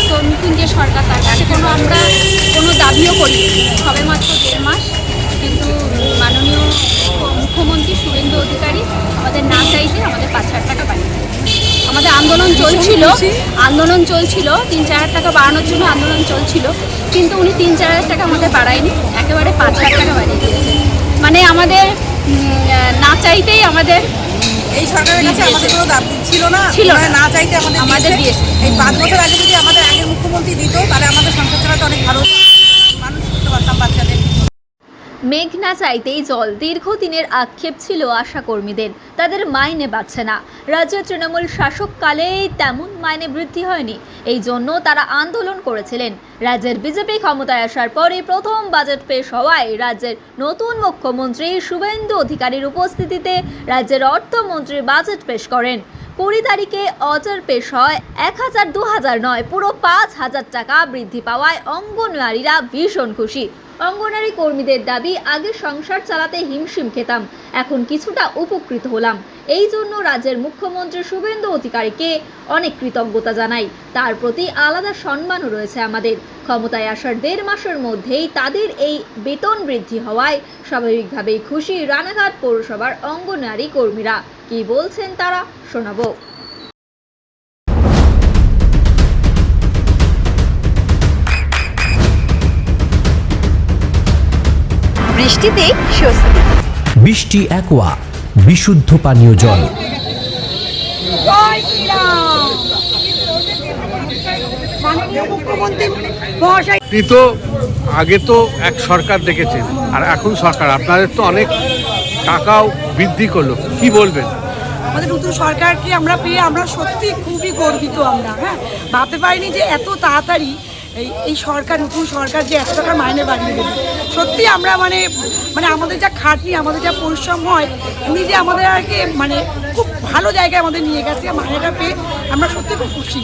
তো নতুন যে সরকার তার কাছে আমরা কোনো দাবিও করি, সবে মাত্র 1.5 মাস, কিন্তু মাননীয় মুখ্যমন্ত্রী শুভেন্দু অধিকারী আমাদের না চাইতে আমাদের 5,000 টাকা বাড়িয়ে দিয়েছে। আমাদের আন্দোলন চলছিল 3-4 টাকা বাড়ানোর জন্য আন্দোলন চলছিল, কিন্তু উনি 3-4 টাকা আমাদের বাড়ায়নি, একেবারে 5,000 টাকা বাড়িয়ে দিয়েছে। মানে আমাদের না চাইতেই আমাদের এই সরকারের কাছে আমাদের কোনো দাবি ছিল না, না চাইতে আমাদের দিয়েছে। এই 5 বছর আগে যদি আমাদের আগের মুখ্যমন্ত্রী দিত, তাহলে আমাদের সংসার চালাতে অনেক ভালো মানুষ করতে পারতাম বাচ্চাদের। মেঘ না চাইতেই জল, দীর্ঘদিনের আক্ষেপ ছিল আশাকর্মীদের, তাদের মাইনে বাড়ছে না। রাজ্যের তৃণমূল শাসককালে তেমন মাইনে বৃদ্ধি হয়নি, এই জন্য তারা আন্দোলন করেছিলেন। রাজ্যের বিজেপি ক্ষমতায় আসার পরে প্রথম বাজেট পেশ হওয়ায় রাজ্যের নতুন মুখ্যমন্ত্রী শুভেন্দু অধিকারীর উপস্থিতিতে রাজ্যের অর্থমন্ত্রী বাজেট পেশ করেন। 20 তারিখে অজর পেশ হয় 1,000 2,000 নয়, পুরো 5,000 টাকা বৃদ্ধি পাওয়ায় অঙ্গনওয়াড়িরা ভীষণ খুশি। অঙ্গনওয়াড়ি কর্মীদের দাবি, আগে সংসার চালাতে হিমশিম খেতাম, এখন কিছুটা উপকৃত হলাম। এই জন্য রাজ্যের মুখ্যমন্ত্রী শুভেন্দু অধিকারীকে অনেক কৃতজ্ঞতা জানাই, তার প্রতি আলাদা সম্মানও রয়েছে আমাদের। ক্ষমতায় আসার 1.5 মাসের মধ্যেই তাদের এই বেতন বৃদ্ধি হওয়ায় স্বাভাবিকভাবেই খুশি রানাঘাট পৌরসভার অঙ্গনওয়াড়ি কর্মীরা। কি বলছেন তারা, শোনাবো। বৃষ্টিতে স্বস্তি। বৃষ্টি অ্যাকোয়া, বিশুদ্ধ পানীয় জল। আপনি তো আগে তো এক সরকার দেখেছেন, আর এখন সরকার, আপনাদের তো অনেক টাকাও বৃদ্ধি করলো, কি বলবেন? আমাদের নতুন সরকারকে আমরা পেয়ে আমরা সত্যি খুবই গর্বিত। আমরা ভাবতে পারিনি যে এত তাড়াতাড়ি এই সরকার, নতুন সরকার যে এত টাকা মাইনে বাড়িয়ে দেবে। সত্যি আমরা মানে আমাদের যা খাটনি, আমাদের যা পরিশ্রম হয়, উনি যে আমাদের খুব ভালো জায়গায় আমাদের নিয়ে গেছে, মাইনেটা পেয়ে আমরা সত্যি খুব খুশি।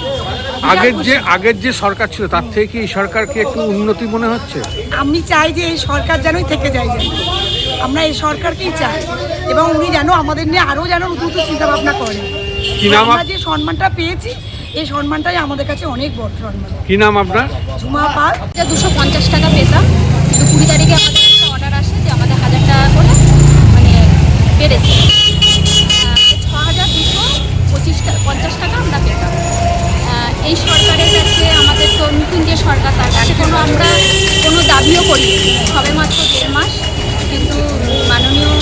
আগের যে সরকার ছিল তার থেকে কি এই সরকারকে একটু উন্নতি মনে হচ্ছে? আমি চাই যে এই সরকার যেনই থেকে যায়, আমরা এই সরকারকেই চাই, এবং উনি যেন আমাদের নিয়ে আরও যেন নতুন চিন্তা ভাবনা করে। আমরা যে সম্মানটা পেয়েছি, এই সম্মানটাই আমাদের কাছে অনেক বড় সম্মান। কি নাম আপনার? ঝুমা পাল। 250 টাকা পেতাম, কিন্তু 20 তারিখে আমাদের একটা অর্ডার আসে যে আমাদের 1,000 টাকা করে বেড়েছে, 6,250 টাকা আমরা পেতাম। এই সরকারের কাছে আমাদের তো নতুন যে সরকার তার কাছে আমরা কোনো দাবিও করি, সবে মাত্র 1.5 মাস, কিন্তু মাননীয়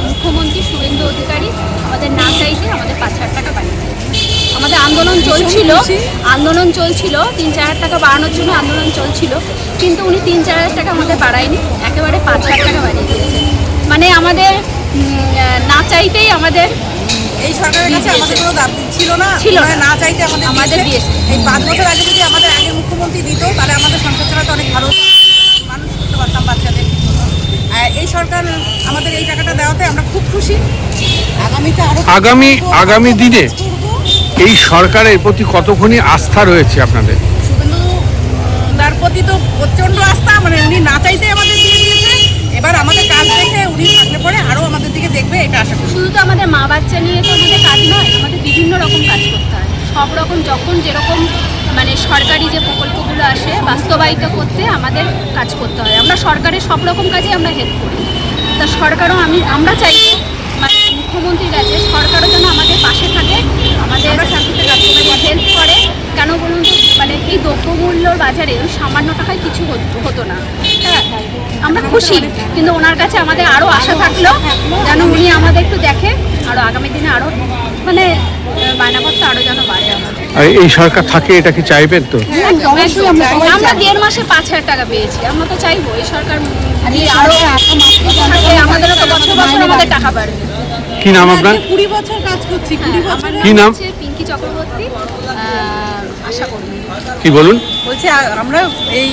মুখ্যমন্ত্রী শুভেন্দু অধিকারী আমাদের না চাইতে আমাদের 5,000 টাকা বাড়িয়ে দিয়েছে। আমাদের আন্দোলন চলছিল 3-4 টাকা বাড়ানোর জন্য আন্দোলন চলছিল, কিন্তু উনি 3-4 টাকা আমাদের বাড়ায়নি, একেবারে 5,000 টাকা বাড়িয়ে দিয়েছে। মানে আমাদের না চাইতেই আমাদের এই সরকারের কাছে আমাদের কোনো দাবি ছিল না, না চাইতে আমাদের দিয়েছে। এই 5 বছর আগে যদি আমাদের আগের মুখ্যমন্ত্রী দিত, তাহলে আমাদের সংসার চালাতে অনেক ভালো মানুষ করতে পারতাম বাচ্চাদের। এই সরকার আমাদের এই টাকাটা দেওয়াতে আমরা খুব খুশি। আগামী দিনে এই সরকারের প্রতি কতখানি আস্থা রয়েছে আপনাদের? শুভেন্দু দার প্রতি তো প্রচণ্ড আস্থা, উনি না চাইতে আমাদের দিয়ে দিয়েছে। এবার আমাদের কাজ দেখে উনি থাকলে পরে আরও আমাদের দিকে দেখবে, এটা আশা করি। শুধু তো আমাদের মা বাচ্চা নিয়ে তো আমাদের কাজ নয়, আমাদের বিভিন্ন রকম কাজ করতে হয়, সব রকম যখন যেরকম সরকারি যে প্রকল্পগুলো আসে বাস্তবায়িত করতে আমাদের কাজ করতে হয়। আমরা সরকারের সব রকম কাজে আমরা হেল্প করি, তা সরকারও আমরা চাই মুখ্যমন্ত্রীর কাছে সরকারও যেন আমাদের পাশে থাকে, আমাদের হেল্প করে। কেন বলুন তো, এই দ্রব্যমূল্যর বাজারে সামান্য টাকায় কিছু হতো না। হ্যাঁ, আমরা খুশি, কিন্তু ওনার কাছে আমাদের আরও আশা থাকলো যেন উনি আমাদের একটু দেখে, আরও আগামী দিনে আরও মায়নাপত্র আরও যেন বাড়ে। এই সরকার থাকে, এটা কি চাইবেন? তো আমরা 1.5 মাসে 5,000 টাকা পেয়েছি, আমরা তো চাইবো এই সরকার আরও আমাদেরও তো বছর বছর আমাদের টাকা বাড়বে। কি নাম আপনার? 20 বছর কাজ করছি। কি নাম? পিঙ্কি চক্রবর্তী, আশা করি। কি বলুন? বলছি আমরা এই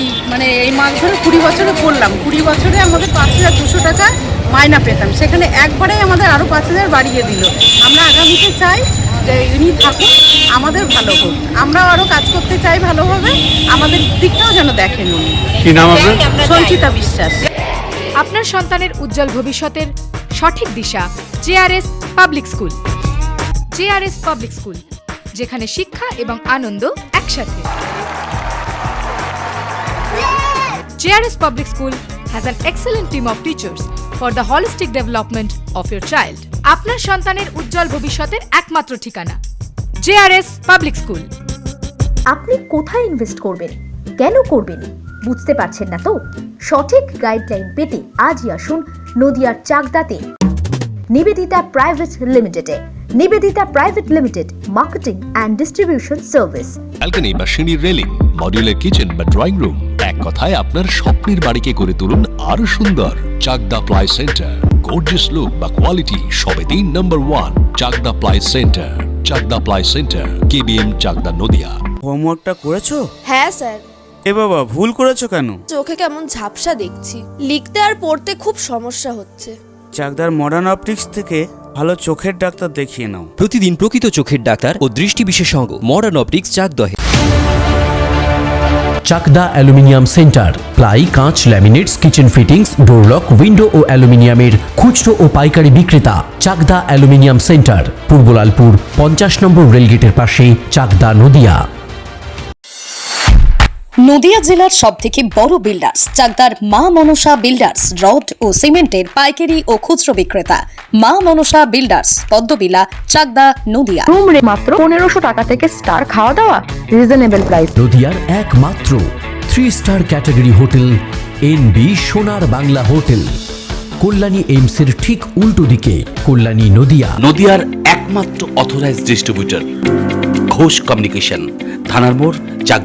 মাস ধরে 20 বছরে করলাম, 20 বছরে আমাদের 5,200 টাকা মাইনা পেতাম, সেখানে একবারে আমাদের আরও 5,000 বাড়িয়ে দিল। আমরা আগামীতে চাই যে উনি থাকুন, আমাদের ভালো হোক, আমরাও আরও কাজ করতে চাই ভালোভাবে, আমাদের দিকটাও যেন দেখেন উনি। কি নাম আপনার? সঞ্চিতা বিশ্বাস। আপনার সন্তানের উজ্জ্বল ভবিষ্যতের সঠিক দিশা JRS public school. JRS public school, যেখানে শিক্ষা এবং আনন্দ একসাথে। JRS Public School has an excellent team of teachers for the holistic development of your child. আপনার সন্তানের উজ্জ্বল ভবিষ্যতের একমাত্র ঠিকানা JRS Public School। আপনি কোথায় ইনভেস্ট করবেন, কেন করবেন, বুঝতে পারছেন না তো? সঠিক গাইডলাইন পেতে আজই আসুন নদিয়ার চাকদাতে নিবেদিতা প্রাইভেট লিমিটেডে। Nibedita private limited, marketing and distribution service. Balcony বা সিঁড়ির রেলিং, মডিউলার কিচেন বা ড্রয়িং রুম, এক কথায় আপনার স্বপ্নের বাড়িকে করে তুলুন আরো সুন্দর। Chakdah ply centre, gorgeous look বা কোয়ালিটি সবে 3 number 1 Chakdah ply centre. Chakdah ply centre, KBM, Chakdah, Nadia. হোমওয়ার্কটা করেছো? হ্যাঁ স্যার। এ বাবা, ভুল করেছো কেন? চোখে কেমন ঝাপসা দেখছি, লিখতে আর পড়তে খুব সমস্যা হচ্ছে। চাকদার মডার্ন অপটিক্স থেকে ভালো চোখের ডাক্তার দেখিয়ে নাও। প্রতিদিন প্রকৃত চোখের ডাক্তার ও দৃষ্টি বিশেষজ্ঞ মডার্ন অপটিক্স চাকদহে। চাকদা অ্যালুমিনিয়াম সেন্টার, প্লাই, কাঁচ, laminates, kitchen fittings, door lock, window ও অ্যালুমিনিয়ামের খুচরো ও পাইকারি বিক্রেতা। Chakdah aluminium centre, Purbalalpur 50 number রেলগেটের পাশে, চাকদা, নদিয়া। নদিয়া জেলার সবথেকে বড় বিল্ডার্স চাকদার মা মনসা বিল্ডার্স, রড ও সিমেন্টের পাইকারি ও খুচরো বিক্রেতা। মা মনসা বিল্ডার্স, পদ্মবিলা, চাকদা, নদিয়া। রুম রে মাত্র 1500 টাকা থেকে স্টার, খাওয়া দাওয়া রিজনেবল প্রাইস। নদিয়ার একমাত্র 3 স্টার ক্যাটাগরি হোটেল NB সোনার বাংলা হোটেল, কল্যাণী এইমসের ঠিক উল্টো দিকে, কল্যাণী, নদিয়া। নদিয়ার একমাত্র অথরাইজড ডিস্ট্রিবিউটর ঘোষ কমিউনিকেশন, থানার মোড়, চাকদা।